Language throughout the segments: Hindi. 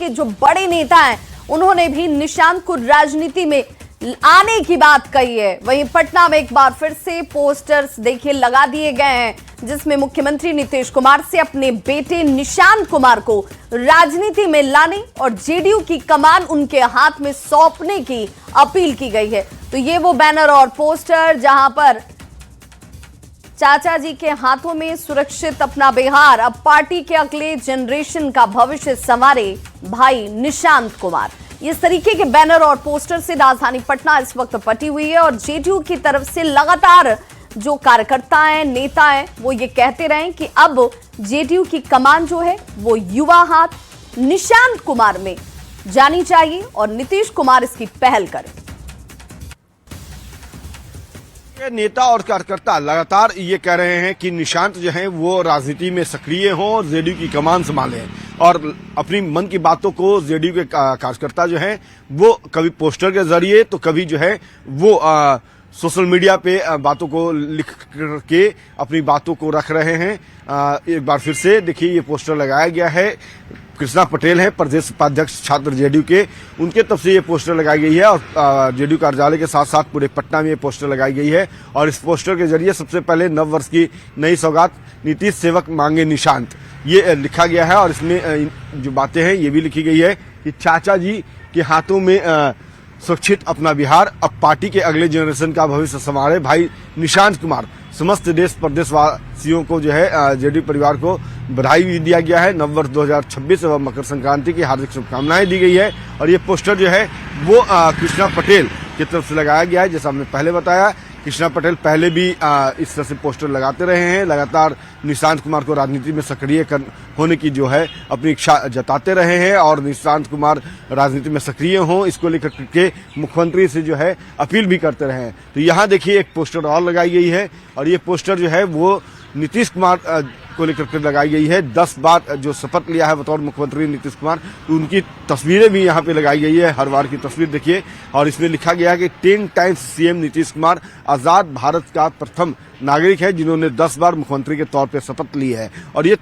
के जो बड़े नेता हैं उन्होंने भी निशांत को राजनीति में आने की बात कही है। वहीं पटना में एक बार फिर से पोस्टर्स देखिए लगा दिए गए हैं जिसमें मुख्यमंत्री नीतीश कुमार से अपने बेटे निशांत कुमार को राजनीति में लाने और जेडीयू की कमान उनके हाथ में सौंपने की अपील की गई है। तो ये वो बैनर और पोस्टर जहां पर चाचा जी के हाथों में सुरक्षित अपना बिहार, अब पार्टी के अगले जनरेशन का भविष्य संवारे भाई निशांत कुमार। इस तरीके के बैनर और पोस्टर से राजधानी पटना इस वक्त पटी हुई है और जेडीयू की तरफ से लगातार जो कार्यकर्ता हैं, नेता हैं, वो ये कहते रहे कि अब जेडीयू की कमान जो है वो युवा हाथ निशांत कुमार में जानी चाहिए और नीतीश कुमार इसकी पहल करें। नेता और कार्यकर्ता लगातार ये कह रहे हैं कि निशांत जो है वो राजनीति में सक्रिय हों और जेडीयू की कमान संभालें और अपनी मन की बातों को जेडीयू के कार्यकर्ता जो हैं वो कभी पोस्टर के जरिए तो कभी जो है वो सोशल मीडिया पे बातों को लिख के अपनी बातों को रख रहे हैं। एक बार फिर से देखिए ये पोस्टर लगाया गया है। कृष्णा पटेल है प्रदेश उपाध्यक्ष छात्र जेडीयू के, उनके तरफ से ये पोस्टर लगाई गई है और जेडीयू कार्यालय के साथ साथ पूरे पटना में ये पोस्टर लगाई गई है। और इस पोस्टर के जरिए सबसे पहले नव वर्ष की नई सौगात नीतीश सेवक मांगे निशांत, ये लिखा गया है। और इसमें जो बातें हैं ये भी लिखी गई है कि चाचा जी के हाथों में सुरक्षित अपना बिहार, अब पार्टी के अगले जनरेशन का भविष्य संवारे भाई निशांत कुमार। समस्त देश प्रदेशवासियों को जो है जेडीयू परिवार को बधाई भी दिया गया है। नववर्ष 2026 एवं मकर संक्रांति की हार्दिक शुभकामनाएं दी गई है। और ये पोस्टर जो है वो कृष्णा पटेल की तरफ से लगाया गया है। जैसा हमने पहले बताया, कृष्णा पटेल पहले भी इस तरह से पोस्टर लगाते रहे हैं, लगातार निशांत कुमार को राजनीति में सक्रिय होने की जो है अपनी इच्छा जताते रहे हैं और निशांत कुमार राजनीति में सक्रिय हों इसको लेकर के मुख्यमंत्री से जो है अपील भी करते रहे हैं। तो यहाँ देखिए एक पोस्टर और लगाई गई है और ये पोस्टर जो है वो नीतीश कुमार को लेकर के लगाई गई है। 10 बार जो शपथ लिया है बतौर मुख्यमंत्री नीतीश कुमार, तो उनकी तस्वीरें भी यहाँ पे लगाई गई है। हर बार की तस्वीर देखिए और इसमें लिखा गया है कि 10 टाइम्स सीएम नीतीश कुमार आजाद भारत का प्रथम नागरिक है जिन्होंने 10 बार मुख्यमंत्री के तौर पर शपथ ली है। और ये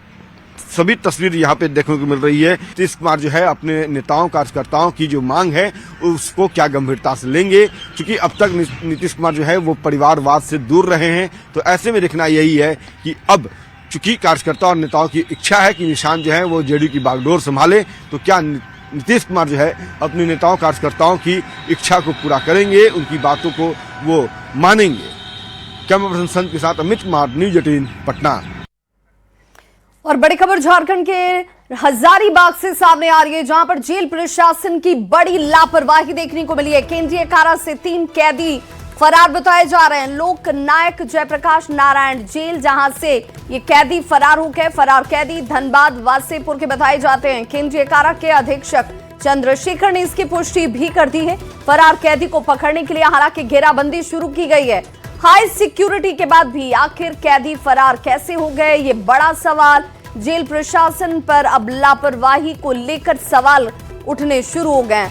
सभी तस्वीर यहाँ पे देखने को मिल रही है। नीतीश कुमार जो है अपने नेताओं कार्यकर्ताओं की जो मांग है उसको क्या गंभीरता से लेंगे, क्योंकि अब तक नीतीश कुमार जो है वो परिवारवाद से दूर रहे हैं। तो ऐसे में देखना यही है कि अब चूंकि कार्यकर्ता और नेताओं की इच्छा है कि निशांत जो है वो जेडीयू की बागडोर संभाले, तो क्या नीतीश कुमार जो है अपने नेताओं कार्यकर्ताओं की इच्छा को पूरा करेंगे, उनकी बातों को वो मानेंगे। कैमरा पर्सन संत के साथ अमित कुमार, न्यूज 18 पटना। और बड़ी खबर झारखंड के हजारीबाग से सामने आ रही है जहां पर जेल प्रशासन की बड़ी लापरवाही देखने को मिली है। केंद्रीय कारा से 3 कैदी फरार बताए जा रहे हैं। लोक नायक जयप्रकाश नारायण जेल जहां से ये कैदी फरार हो गए। फरार कैदी धनबाद वासेपुर के बताए जाते हैं। केंद्रीय कारा के अधीक्षक चंद्रशेखर ने इसकी पुष्टि भी कर दी है। फरार कैदी को पकड़ने के लिए हालांकि घेराबंदी शुरू की गई है। हाई सिक्योरिटी के बाद भी आखिर कैदी फरार कैसे हो गए, ये बड़ा सवाल। जेल प्रशासन पर अब लापरवाही को लेकर सवाल उठने शुरू हो गए।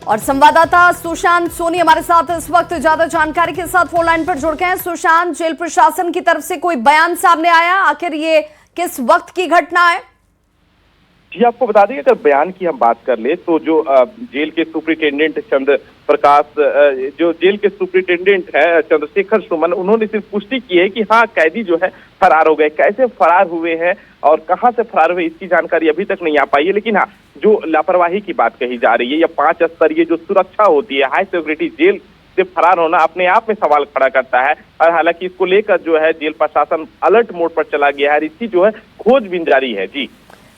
और संवाददाता सुशांत सोनी हमारे साथ इस वक्त ज्यादा जानकारी के साथ फोन लाइन पर जुड़ गए हैं। सुशांत, जेल प्रशासन की तरफ से कोई बयान सामने आया, आखिर ये किस वक्त की घटना है? जी आपको बता दें अगर बयान की हम बात कर ले तो जो जेल के सुपरिटेंडेंट जो जेल के सुपरिटेंडेंट है चंद्रशेखर सुमन, उन्होंने सिर्फ पुष्टि की है कि हाँ कैदी जो है फरार हो गए। कैसे फरार हुए हैं और कहां से फरार हुए इसकी जानकारी अभी तक नहीं आ पाई है। लेकिन हाँ जो लापरवाही की बात कही जा रही है या 5 स्तरीय जो सुरक्षा होती है, हाई सिक्योरिटी जेल से फरार होना अपने आप में सवाल खड़ा करता है। और हालांकि इसको लेकर जो है जेल प्रशासन अलर्ट मोड पर चला गया है। इसकी जो है खोजबीन जारी है। जी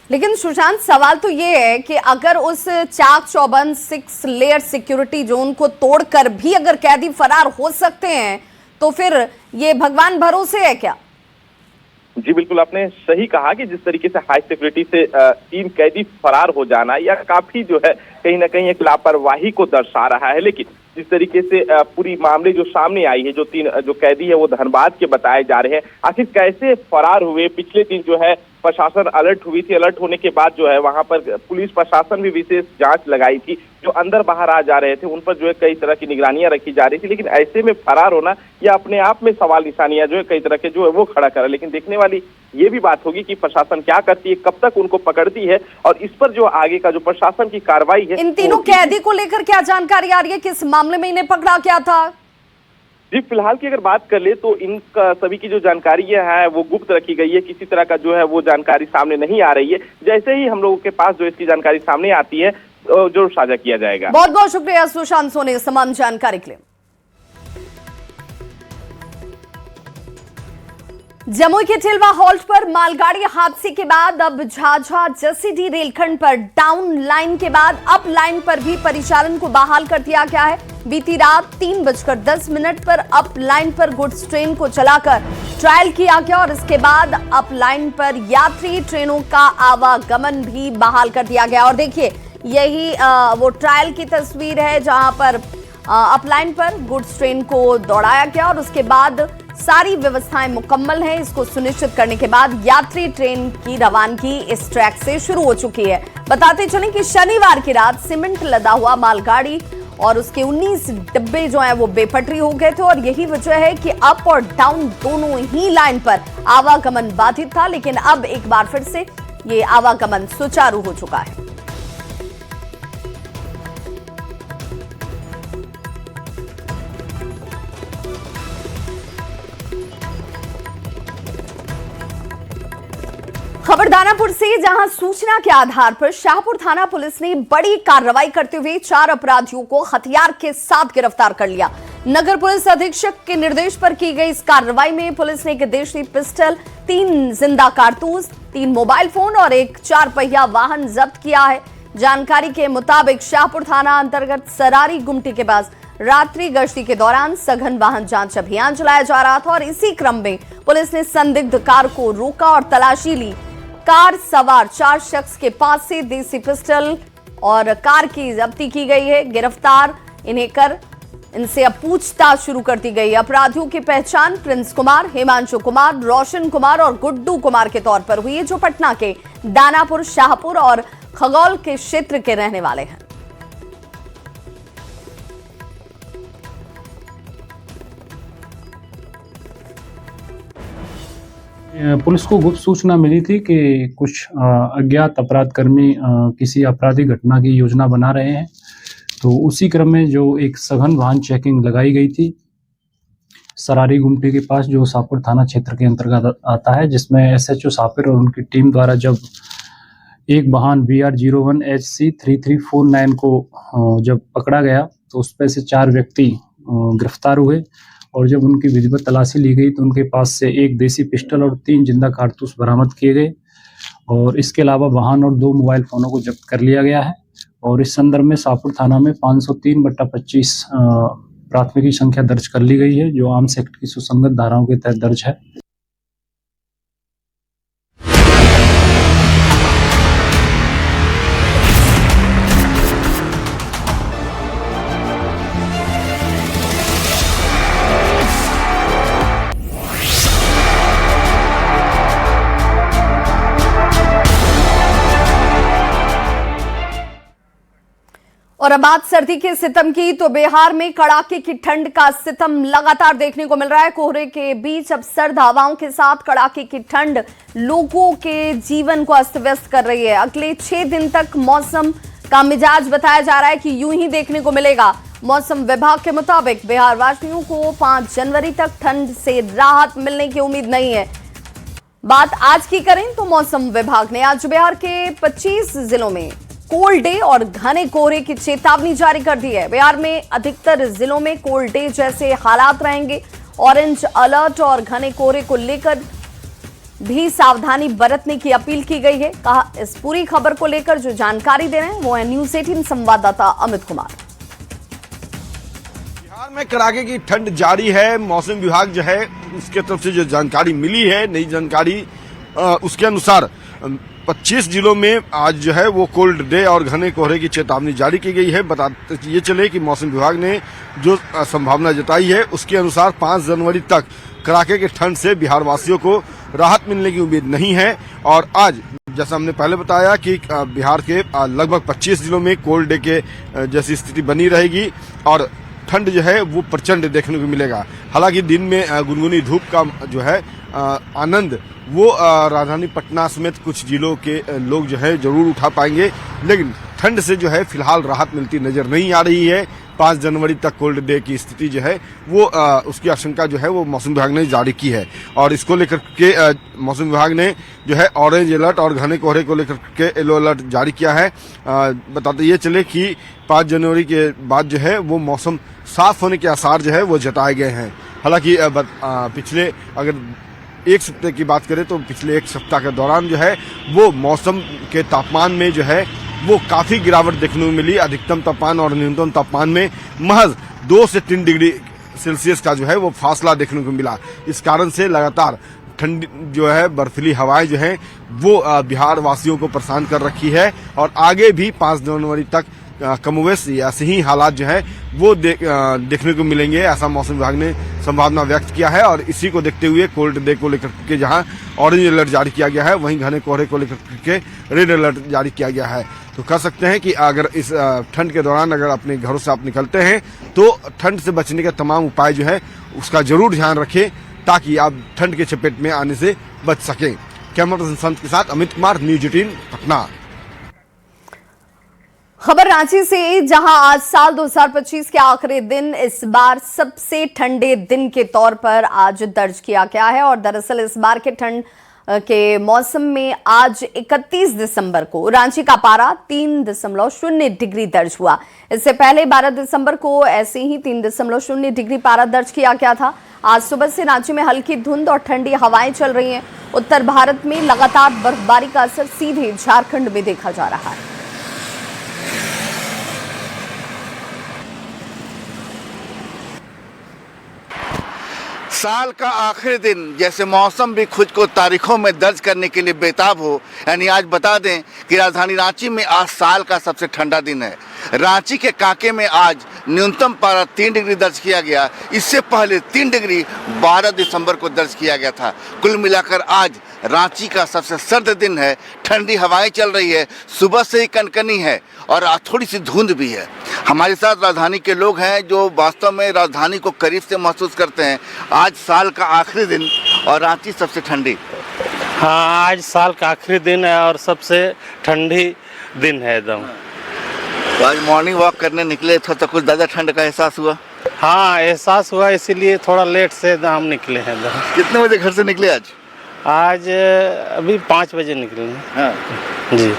लेकिन सुशांत, सवाल तो ये है कि अगर उस चाक चौबंद 6 लेयर सिक्योरिटी जोन को तोड़कर भी अगर कैदी फरार हो सकते हैं तो फिर ये भगवान भरोसे है क्या? जी बिल्कुल, आपने सही कहा कि जिस तरीके से हाई सिक्योरिटी से 3 कैदी फरार हो जाना यह काफी जो है कहीं ना कहीं एक लापरवाही को दर्शा रहा है। लेकिन जिस तरीके से पूरी मामले जो सामने आई है, जो 3 जो कैदी है वो धनबाद के बताए जा रहे हैं, आखिर कैसे फरार हुए। पिछले दिन जो है प्रशासन अलर्ट हुई थी। अलर्ट होने के बाद जो है वहां पर पुलिस प्रशासन भी विशेष जांच लगाई थी। जो अंदर बाहर आ जा रहे थे उन पर जो है कई तरह की निगरानियां रखी जा रही थी। लेकिन ऐसे में फरार होना या अपने आप में सवाल निशानियां जो है कई तरह के जो है वो खड़ा करा। लेकिन देखने वाली ये भी बात होगी कि प्रशासन क्या करती है, कब तक उनको पकड़ती है और इस पर जो आगे का जो प्रशासन की कार्रवाई है। इन तीनों कैदी को लेकर क्या जानकारी आ रही है, किस मामले में इन्हें पकड़ा क्या था? जी, फिलहाल की अगर बात कर ले तो इनका सभी की जो जानकारी है वो गुप्त रखी गई है। किसी तरह का जो है वो जानकारी सामने नहीं आ रही है। जैसे ही हम लोगों के पास जो इसकी जानकारी सामने आती है जो साझा किया जाएगा। बहुत बहुत शुक्रिया सुशांत सोनी इस तमाम जानकारी के लिए। जमुई के चिलवा हॉल्ट पर मालगाड़ी हादसे के बाद अब झाझा जसीडीह रेलखंड पर डाउन लाइन के बाद अप लाइन पर भी परिचालन को बहाल कर दिया गया है। बीती रात 3:10 पर अप लाइन पर गुड्स ट्रेन को चलाकर ट्रायल किया गया और इसके बाद अप लाइन पर यात्री ट्रेनों का आवागमन भी बहाल कर दिया गया। और देखिए यही वो ट्रायल की तस्वीर है जहां पर अपलाइन पर गुड्स ट्रेन को दौड़ाया गया और उसके बाद सारी व्यवस्थाएं मुकम्मल हैं। इसको सुनिश्चित करने के बाद यात्री ट्रेन की रवानगी इस ट्रैक से शुरू हो चुकी है। बताते चलें कि शनिवार की रात सीमेंट लदा हुआ मालगाड़ी और उसके 19 डिब्बे जो हैं वो बेपटरी हो गए थे और यही वजह है कि अप और डाउन दोनों ही लाइन पर आवागमन बाधित था, लेकिन अब एक बार फिर से ये आवागमन सुचारू हो चुका है। खबर दानापुर से, जहां सूचना के आधार पर शाहपुर थाना पुलिस ने बड़ी कार्रवाई करते हुए 4 अपराधियों को हथियार के साथ गिरफ्तार कर लिया। नगर पुलिस अधीक्षक के निर्देश पर की गई इस कार्रवाई में पुलिस ने एक देशी पिस्टल, 3 जिंदा कारतूस, 3 मोबाइल फोन और एक 4 पहिया वाहन जब्त किया है। जानकारी के मुताबिक शाहपुर थाना अंतर्गत सरारी गुमटी के पास रात्रि गश्ती के दौरान सघन वाहन जांच अभियान चलाया जा रहा था और इसी क्रम में पुलिस ने संदिग्ध कार को रोका और तलाशी ली। कार सवार 4 शख्स के पास से देसी पिस्टल और कार की जब्ती की गई है। गिरफ्तार इन्हें कर इनसे अब पूछताछ शुरू कर दी गई। अपराधियों की पहचान प्रिंस कुमार, हिमांशु कुमार, रोशन कुमार और गुड्डू कुमार के तौर पर हुई है, जो पटना के दानापुर, शाहपुर और खगौल के क्षेत्र के रहने वाले हैं। पुलिस को गुप्त सूचना मिली थी कि कुछ अज्ञात अपराध कर्मी किसी आपराधिक घटना की योजना बना रहे हैं, तो उसी क्रम में जो एक सघन वाहन चेकिंग लगाई गई थी सरारी गुमटी के पास, जो शाहपुर थाना क्षेत्र के अंतर्गत आता है, जिसमें एसएचओ शाहपुर और उनकी टीम द्वारा जब एक वाहन BR01 HC 3349 को जब पकड़ा गया तो उस पर से 4 व्यक्ति गिरफ्तार हुए और जब उनकी विधिवत तलाशी ली गई तो उनके पास से एक देसी पिस्टल और 3 जिंदा कारतूस बरामद किए गए और इसके अलावा वाहन और 2 मोबाइल फोनों को जब्त कर लिया गया है। और इस संदर्भ में शाहपुर थाना में 503/25 प्राथमिकी संख्या दर्ज कर ली गई है, जो आर्म्स एक्ट की सुसंगत धाराओं के तहत दर्ज है। और अब बात सर्दी के सितम की, तो बिहार में कड़ाके की ठंड का सितम लगातार देखने को मिल रहा है। कोहरे के बीच अब सर्द हवाओं के साथ कड़ाके की ठंड लोगों के जीवन को अस्त व्यस्त कर रही है। अगले 6 दिन तक मौसम का मिजाज बताया जा रहा है कि यूं ही देखने को मिलेगा। मौसम विभाग के मुताबिक बिहार वासियों को 5 जनवरी तक ठंड से राहत मिलने की उम्मीद नहीं है। बात आज की करें तो मौसम विभाग ने आज बिहार के 25 जिलों में कोल्ड डे और घने कोहरे की चेतावनी जारी कर दी है। बिहार में अधिकतर जिलों में कोल्ड डे जैसे हालात रहेंगे। ऑरेंज अलर्ट और घने कोहरे को लेकर भी सावधानी बरतने की अपील की गई है। कहा, इस पूरी खबर को लेकर जो जानकारी दे रहे हैं वो है न्यूज़ 18 संवाददाता अमित कुमार। बिहार में कड़ाके की ठंड जारी है। मौसम विभाग जो है उसके तरफ से जो जानकारी मिली है, नई जानकारी उसके अनुसार 25 जिलों में आज जो है वो कोल्ड डे और घने कोहरे की चेतावनी जारी की गई है। बताते ये चले कि मौसम विभाग ने जो संभावना जताई है उसके अनुसार 5 जनवरी तक कड़ाके की ठंड से बिहार वासियों को राहत मिलने की उम्मीद नहीं है। और आज जैसा हमने पहले बताया कि बिहार के लगभग 25 जिलों में कोल्ड डे के जैसी स्थिति बनी रहेगी और ठंड जो है वो प्रचंड देखने को मिलेगा। हालांकि दिन में गुनगुनी धूप का जो है आनंद वो राजधानी पटना समेत कुछ जिलों के लोग जो है जरूर उठा पाएंगे, लेकिन ठंड से जो है फिलहाल राहत मिलती नजर नहीं आ रही है। 5 जनवरी तक कोल्ड डे की स्थिति जो है वो उसकी आशंका जो है वो मौसम विभाग ने जारी की है और इसको लेकर के मौसम विभाग ने जो है ऑरेंज अलर्ट और घने कोहरे को लेकर के येलो अलर्ट जारी किया है। बताते ये चले कि 5 जनवरी के बाद जो है वो मौसम साफ होने के आसार जो है वो जताए गए हैं। हालांकि पिछले अगर एक सप्ताह की बात करें तो पिछले एक सप्ताह के दौरान जो है वो मौसम के तापमान में जो है वो काफी गिरावट देखने को मिली। अधिकतम तापमान और न्यूनतम तापमान में महज 2 से 3 डिग्री सेल्सियस का जो है वो फासला देखने को मिला। इस कारण से लगातार ठंडी जो है बर्फीली हवाएं जो है वो बिहार वासियों को परेशान कर रखी है और आगे भी 5 जनवरी तक कमोवेश ऐसे ही हालात जो है वो देखने को मिलेंगे, ऐसा मौसम विभाग ने संभावना व्यक्त किया है। और इसी को देखते हुए कोल्ड डे को लेकर के जहां ऑरेंज अलर्ट जारी किया गया है, वहीं घने कोहरे को लेकर के रेड अलर्ट जारी किया गया है। तो कह सकते हैं कि अगर इस ठंड के दौरान अगर अपने घरों से आप निकलते हैं तो ठंड से बचने के तमाम उपाय जो है उसका जरूर ध्यान रखें ताकि आप ठंड के चपेट में आने से बच सकें। कैमरा पर्सन संत के साथ अमित कुमार, न्यूज 18 पटना। खबर रांची से, जहां आज साल 2025 के आखिरी दिन इस बार सबसे ठंडे दिन के तौर पर आज दर्ज किया गया है और दरअसल इस बार के ठंड के मौसम में आज 31 दिसंबर को रांची का पारा 3.0 डिग्री दर्ज हुआ। इससे पहले 12 दिसंबर को ऐसे ही 3.0 डिग्री पारा दर्ज किया गया था। आज सुबह से रांची में हल्की धुंध और ठंडी हवाएं चल रही हैं। उत्तर भारत में लगातार बर्फबारी का असर सीधे झारखंड में देखा जा रहा है। साल का आखिरी दिन, जैसे मौसम भी खुद को तारीखों में दर्ज करने के लिए बेताब हो, यानी आज बता दें कि राजधानी रांची में आज साल का सबसे ठंडा दिन है। रांची के कांके में आज न्यूनतम पारा 3 डिग्री दर्ज किया गया। इससे पहले 3 डिग्री 12 दिसंबर को दर्ज किया गया था। कुल मिलाकर आज रांची का सबसे सर्द दिन है। ठंडी हवाएं चल रही है, सुबह से ही कनकनी है और थोड़ी सी धुंध भी है। हमारे साथ राजधानी के लोग हैं जो वास्तव में राजधानी को करीब से महसूस करते हैं। आज साल का आखिरी दिन और रांची सबसे ठंडी। हाँ, आज साल का आखिरी दिन है और सबसे ठंडी दिन है एकदम। तो आज मॉर्निंग वॉक करने निकले तो कुछ ज़्यादा ठंड का एहसास हुआ? हाँ, एहसास हुआ, इसीलिए थोड़ा लेट से हम निकले हैं। कितने बजे घर से निकले आज? आज अभी 5 बजे निकले हैं। हाँ जी।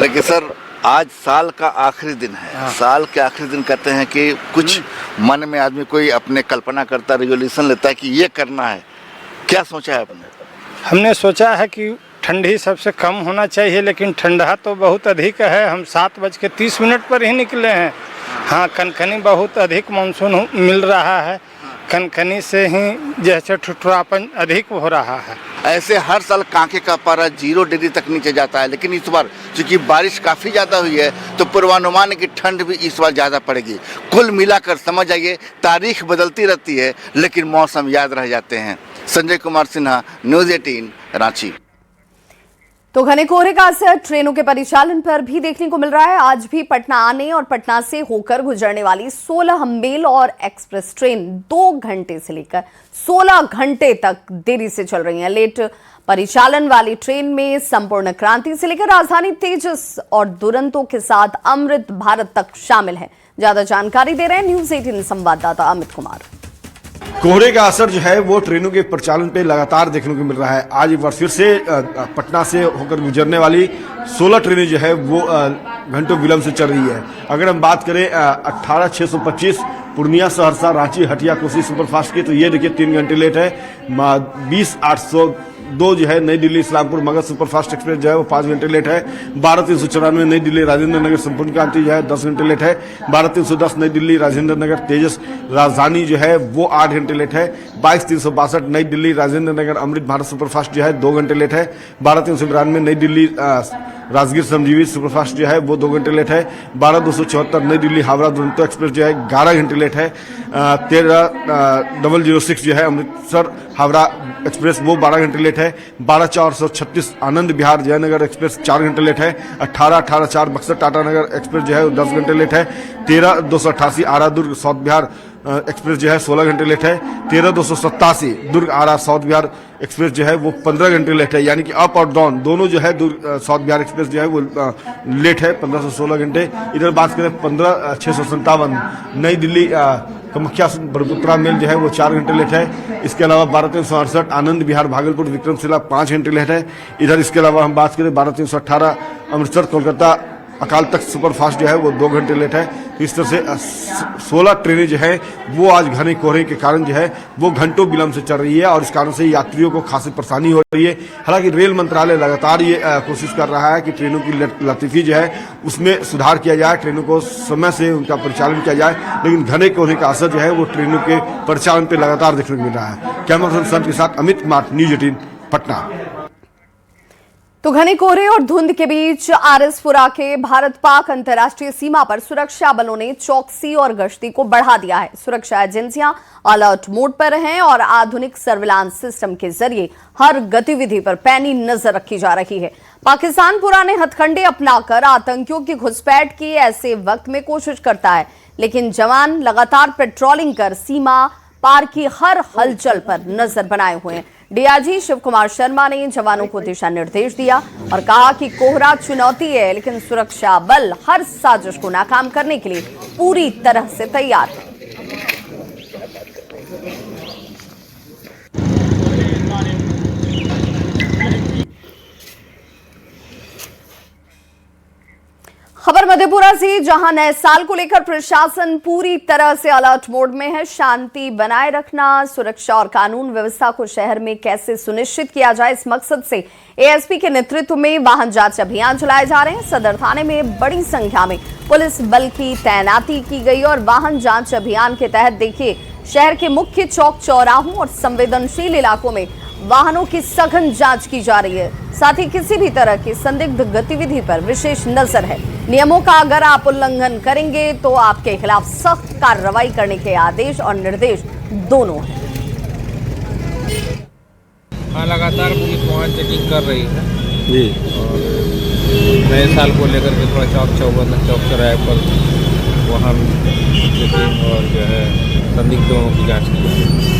लेकिन सर आज साल का आखिरी दिन है। हाँ। साल के आखिरी दिन कहते हैं कि कुछ मन में आदमी कोई अपने कल्पना करता, रेजोल्यूशन लेता है कि ये करना है। क्या सोचा है आपने? हमने सोचा है कि ठंडी सबसे कम होना चाहिए, लेकिन ठंडा तो बहुत अधिक है। हम 7:30 पर ही निकले हैं। हाँ, कनकनी बहुत अधिक मानसून मिल रहा है। कनकनी से ही जैसे ठुठुरापन अधिक हो रहा है। ऐसे हर साल कांके का पारा 0 डिग्री तक नीचे जाता है, लेकिन इस बार चूंकि बारिश काफ़ी ज़्यादा हुई है तो पूर्वानुमान है कि ठंड भी इस बार ज़्यादा पड़ेगी। कुल मिलाकर समझ आइए, तारीख बदलती रहती है लेकिन मौसम याद रह जाते हैं। संजय कुमार सिन्हा, न्यूज़ 18 रांची। तो घने कोहरे का असर ट्रेनों के परिचालन पर भी देखने को मिल रहा है। आज भी पटना आने और पटना से होकर गुजरने वाली 16 मेल और एक्सप्रेस ट्रेन 2 घंटे से लेकर 16 घंटे तक देरी से चल रही है। लेट परिचालन वाली ट्रेन में संपूर्ण क्रांति से लेकर राजधानी तेजस और दुरंतो के साथ अमृत भारत तक शामिल है। ज्यादा जानकारी दे रहे हैं न्यूज 18 संवाददाता अमित कुमार। कोहरे का असर जो है वो ट्रेनों के परिचालन पे लगातार देखने को मिल रहा है। आज एक बार फिर से पटना से होकर गुजरने वाली 16 ट्रेनें जो है वो घंटों विलंब से चल रही है। अगर हम बात करें 18,625 पूर्णिया, सहरसा, रांची, हटिया, कोसी सुपरफास्ट की, तो ये देखिए 3 घंटे लेट है। 20,802 जो है नई दिल्ली इस्लामपुर मगध सुपरफास्ट एक्सप्रेस जो है वो 5 घंटे लेट है। 12,394 नई दिल्ली राजेंद्र नगर संपूर्ण क्रांति जो है 10 घंटे लेट है। 12,310 नई दिल्ली राजेंद्र नगर तेजस राजधानी जो है वो 8 घंटे लेट है। 22,362 नई दिल्ली राजेंद्र नगर अमृत भारत सुपरफास्ट जो है 2 घंटे लेट है। 12,392 नई दिल्ली राजगीर संजीवी सुपरफास्ट जो है वो 2 घंटे लेट है। 12,274 नई दिल्ली हावड़ा दुरंतो एक्सप्रेस जो है 11 घंटे लेट है। 13,006 जो है अमृतसर हावड़ा एक्सप्रेस वो 12 घंटे लेट है। 12,436 आनंद विहार जयनगर एक्सप्रेस 4 घंटे लेट है। 18,4 बक्सर टाटानगर एक्सप्रेस जो है 10 घंटे लेट है। 13,288 आरा दुर्ग साउथ बिहार एक्सप्रेस जो है 16 घंटे लेट है। 13,287 दुर्ग आरा साउथ बिहार एक्सप्रेस जो है वो 15 घंटे लेट है, यानी कि अप और डाउन दोनों जो है दुर्ग साउथ बिहार एक्सप्रेस जो है वो लेट है 15 से 16 घंटे। इधर बात करें 15,657 नई दिल्ली कामाख्या बरपुत्रा मेल जो है वो 4 घंटे लेट है। इसके अलावा 12,368 आनंद विहार भागलपुर विक्रमशिला 5 घंटे लेट है। इधर इसके अलावा हम बात करें 12,318 अमृतसर कोलकाता अकाल तख्त सुपरफास्ट जो है वो 2 घंटे लेट है। तो इस तरह से 16 ट्रेनें जो है वो आज घने कोहरे के कारण जो है वो घंटों विलंब से चल रही है और इस कारण से यात्रियों को खासी परेशानी हो रही है। हालांकि रेल मंत्रालय लगातार ये कोशिश कर रहा है कि ट्रेनों की लतीफी जो है उसमें सुधार किया जाए, ट्रेनों को समय से उनका परिचालन किया जाए, लेकिन घने कोहरे का असर जो है वो ट्रेनों के परिचालन पर लगातार देखने को मिल रहा है। कैमरा पर्सन संत के साथ अमित कुमार, न्यूज 18 पटना। तो घने कोहरे और धुंध के बीच आरएसपुरा के भारत पाक अंतर्राष्ट्रीय सीमा पर सुरक्षा बलों ने चौकसी और गश्ती को बढ़ा दिया है। सुरक्षा एजेंसियां अलर्ट मोड पर हैं और आधुनिक सर्विलांस सिस्टम के जरिए हर गतिविधि पर पैनी नजर रखी जा रही है। पाकिस्तान पुराने हथकंडे अपनाकर आतंकियों की घुसपैठ की ऐसे वक्त में कोशिश करता है, लेकिन जवान लगातार पेट्रोलिंग कर सीमा पार की हर हलचल पर नजर बनाए हुए हैं। डीआईजी शिव कुमार शर्मा ने जवानों को दिशा निर्देश दिया और कहा कि कोहरा चुनौती है, लेकिन सुरक्षा बल हर साजिश को नाकाम करने के लिए पूरी तरह से तैयार है। खबर मधेपुरा से, जहां नए साल को लेकर प्रशासन पूरी तरह से अलर्ट मोड में है। शांति बनाए रखना, सुरक्षा और कानून व्यवस्था को शहर में कैसे सुनिश्चित किया जाए, इस मकसद से एएसपी के नेतृत्व में वाहन जांच अभियान चलाए जा रहे हैं। सदर थाने में बड़ी संख्या में पुलिस बल की तैनाती की गई और वाहन जांच अभियान के तहत देखिए शहर के मुख्य चौक चौराहों और संवेदनशील इलाकों में वाहनों की सघन जांच की जा रही है। साथ ही किसी भी तरह की संदिग्ध गतिविधि पर विशेष नजर है। नियमों का अगर आप उल्लंघन करेंगे तो आपके खिलाफ सख्त कार्रवाई करने के आदेश और निर्देश दोनों हैं। हाँ, लगातार पुलिस वाहन चेकिंग कर रही है जी, और नए साल को लेकर के थोड़ा चौक चौराहे पर वाहन चेकिंग और जो है संदिग्धों की जाँच की जाएगी।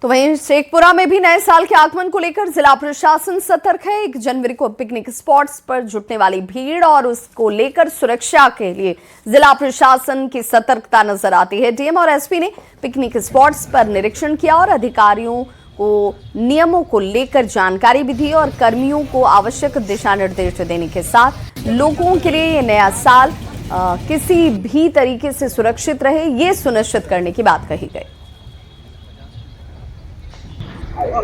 तो वहीं शेखपुरा में भी नए साल के आगमन को लेकर जिला प्रशासन सतर्क है। 1 जनवरी को पिकनिक स्पॉट्स पर जुटने वाली भीड़ और उसको लेकर सुरक्षा के लिए जिला प्रशासन की सतर्कता नजर आती है। डीएम और एसपी ने पिकनिक स्पॉट्स पर निरीक्षण किया और अधिकारियों को नियमों को लेकर जानकारी भी दी और कर्मियों को आवश्यक दिशा निर्देश देने के साथ लोगों के लिए ये नया साल किसी भी तरीके से सुरक्षित रहे, ये सुनिश्चित करने की बात कही गई।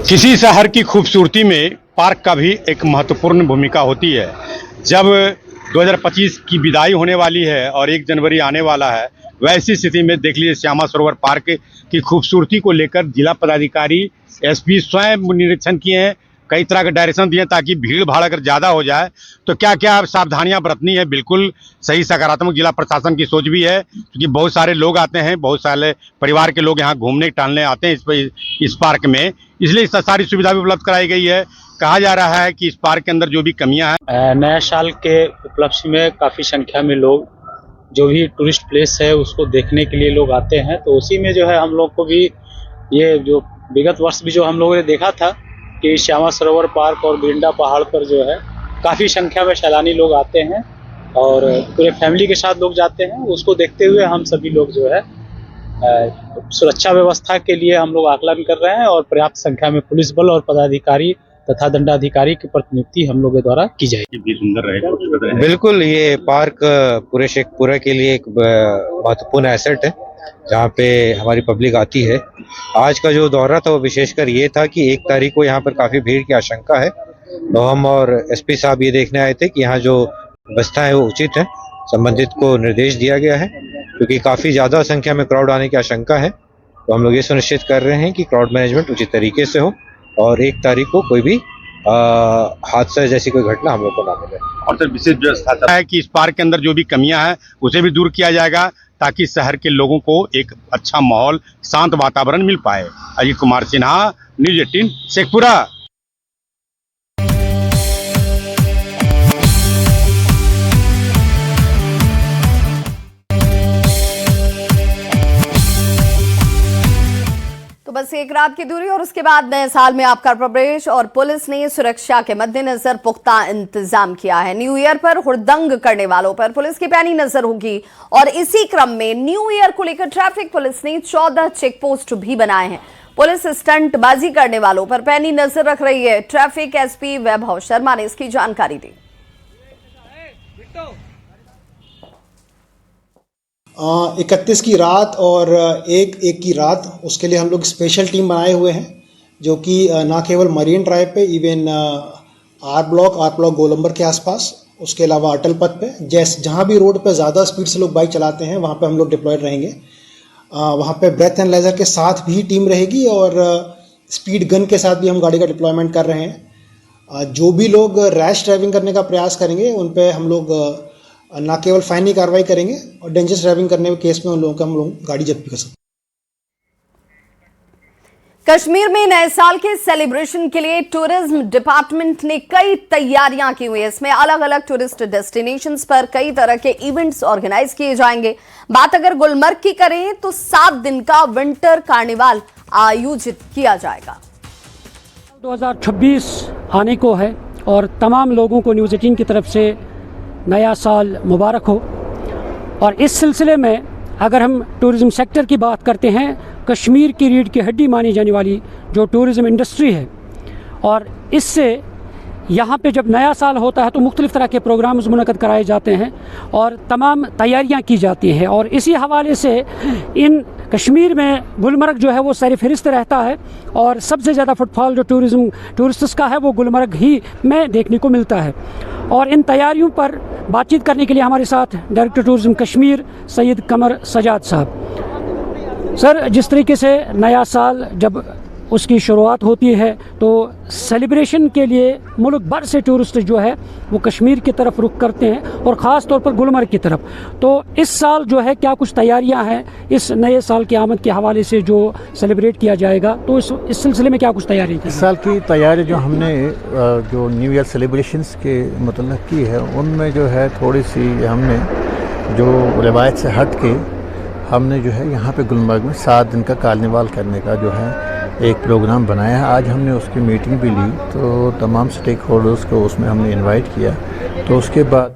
किसी शहर की खूबसूरती में पार्क का भी एक महत्वपूर्ण भूमिका होती है। जब 2025 की विदाई होने वाली है और 1 जनवरी आने वाला है, वैसी स्थिति में देख लीजिए श्यामा सरोवर पार्क की खूबसूरती को लेकर जिला पदाधिकारी एसपी स्वयं निरीक्षण किए हैं, कई तरह के डायरेक्शन दिए ताकि भीड़ भाड़ अगर ज़्यादा हो जाए तो क्या क्या सावधानियां बरतनी है। बिल्कुल सही सकारात्मक जिला प्रशासन की सोच भी है, क्योंकि बहुत सारे लोग आते हैं, बहुत सारे परिवार के लोग यहाँ घूमने टहलने आते हैं इस पार्क में, इसलिए सारी सुविधा भी उपलब्ध कराई गई है। कहा जा रहा है कि इस पार्क के अंदर जो भी कमियां हैं, नया साल के उपलक्ष्य में काफ़ी संख्या में लोग जो भी टूरिस्ट प्लेस है उसको देखने के लिए लोग आते हैं। तो उसी में जो है हम लोग को भी ये जो विगत वर्ष भी जो हम लोगों ने देखा था कि श्यामा सरोवर पार्क और बिरंडा पहाड़ पर जो है काफ़ी संख्या में सैलानी लोग आते हैं और पूरे फैमिली के साथ लोग जाते हैं। उसको देखते हुए हम सभी लोग जो है सुरक्षा व्यवस्था के लिए हम लोग आकलन कर रहे हैं और पर्याप्त संख्या में पुलिस बल और पदाधिकारी तथा दंडाधिकारी की प्रतिनियुक्ति हम लोगों के द्वारा की जाएगी। भी सुंदर रहेगा। बिल्कुल, ये पार्क पूरे शेखपुरा के लिए एक महत्वपूर्ण एसेट है जहाँ पे हमारी पब्लिक आती है। आज का जो दौरा था वो विशेषकर ये था कि 1 तारीख को यहाँ पर काफ़ी भीड़ की आशंका है, तो हम और एसपी साहब ये देखने आए थे कि यहाँ जो व्यवस्था है वो उचित है। संबंधित को निर्देश दिया गया है क्योंकि काफ़ी ज़्यादा संख्या में क्राउड आने की आशंका है, तो हम लोग ये सुनिश्चित कर रहे हैं कि क्राउड मैनेजमेंट उचित तरीके से हो और 1 तारीख को कोई भी हादसा जैसी कोई घटना हम लोग को ना मिले। और सर विशेष व्यवस्था है कि इस पार्क के अंदर जो भी कमियां हैं उसे भी दूर किया जाएगा ताकि शहर के लोगों को एक अच्छा माहौल, शांत वातावरण मिल पाए। अजीत कुमार सिन्हा, न्यूज 18 शेखपुरा। से एक रात की दूरी और उसके बाद नए साल में आपका प्रवेश और पुलिस ने सुरक्षा के मद्देनजर पुख्ता इंतजाम किया है। न्यू ईयर पर हुड़दंग करने वालों पर पुलिस की पैनी नजर होगी और इसी क्रम में न्यू ईयर को लेकर ट्रैफिक पुलिस ने 14 चेक पोस्ट भी बनाए हैं। पुलिस स्टंटबाजी करने वालों पर पैनी नजर रख रही है। ट्रैफिक एसपी वैभव शर्मा ने इसकी जानकारी दी। 31 की रात और एक की रात, उसके लिए हम लोग स्पेशल टीम बनाए हुए हैं, जो कि ना केवल मरीन ड्राइव पे, इवन आर ब्लॉक गोलंबर के आसपास, उसके अलावा अटल पथ पे, जहाँ भी रोड पे ज़्यादा स्पीड से लोग बाइक चलाते हैं वहाँ पे हम लोग डिप्लॉयड रहेंगे। वहाँ पे ब्रेथ एनालाइजर के साथ भी टीम रहेगी और स्पीड गन के साथ भी हम गाड़ी का डिप्लॉयमेंट कर रहे हैं। जो भी लोग रैश ड्राइविंग करने का प्रयास करेंगे उन पे हम लोग ना केवल फाइन की कार्रवाई करेंगे और डेंजरस ड्राइविंग करने के केस में उन लोगों का हम लोग गाड़ी जब्त भी कर सकते हैं। कश्मीर में नए साल के सेलिब्रेशन के लिए टूरिज्म डिपार्टमेंट ने कई तैयारियां की हुई है। इसमें अलग अलग टूरिस्ट डेस्टिनेशंस पर कई तरह के इवेंट्स ऑर्गेनाइज किए जाएंगे। बात अगर गुलमर्ग की करें तो 7 दिन का विंटर कार्निवाल आयोजित किया जाएगा। 2026 आने को है और तमाम लोगों को न्यूज़ 18 की तरफ से नया साल मुबारक हो। और इस सिलसिले में अगर हम टूरिज़्म सेक्टर की बात करते हैं, कश्मीर की रीढ़ की हड्डी मानी जाने वाली जो टूरिज़्म इंडस्ट्री है, और इससे यहाँ पे जब नया साल होता है तो मुख्तलिफ़ तरह के प्रोग्राम्स मुनक़द कराए जाते हैं और तमाम तैयारियाँ की जाती हैं। और इसी हवाले से इन कश्मीर में गुलमर्ग जो है वो सर फहरिस्त रहता है और सबसे ज़्यादा फुटफॉल जो टूरिस्ट्स का है वो गुलमर्ग ही में देखने को मिलता है। और इन तैयारियों पर बातचीत करने के लिए हमारे साथ डायरेक्टर टूरिज़्म कश्मीर सैयद कमर सजाद साहब। सर, जिस तरीके से नया साल जब उसकी शुरुआत होती है तो सेलिब्रेशन के लिए मुल्क भर से टूरिस्ट जो है वो कश्मीर की तरफ रुख करते हैं और ख़ास तौर पर गुलमर्ग की तरफ। तो इस साल जो है क्या कुछ तैयारियां हैं इस नए साल की आमद के हवाले से जो सेलिब्रेट किया जाएगा, तो इस सिलसिले में क्या कुछ तैयारी की? इस साल की तैयारी जो हमने जो न्यू ईयर सेलिब्रेशंस के मतलब की है, उनमें जो है थोड़ी सी हमने जो रिवायत से हट के हमने जो है यहाँ पे गुलमर्ग में 7 दिन का कार्निवाल करने का जो है एक प्रोग्राम बनाया है। आज हमने उसकी मीटिंग भी ली, तो तमाम स्टेक होल्डर्स को उसमें हमने इनवाइट किया। तो उसके बाद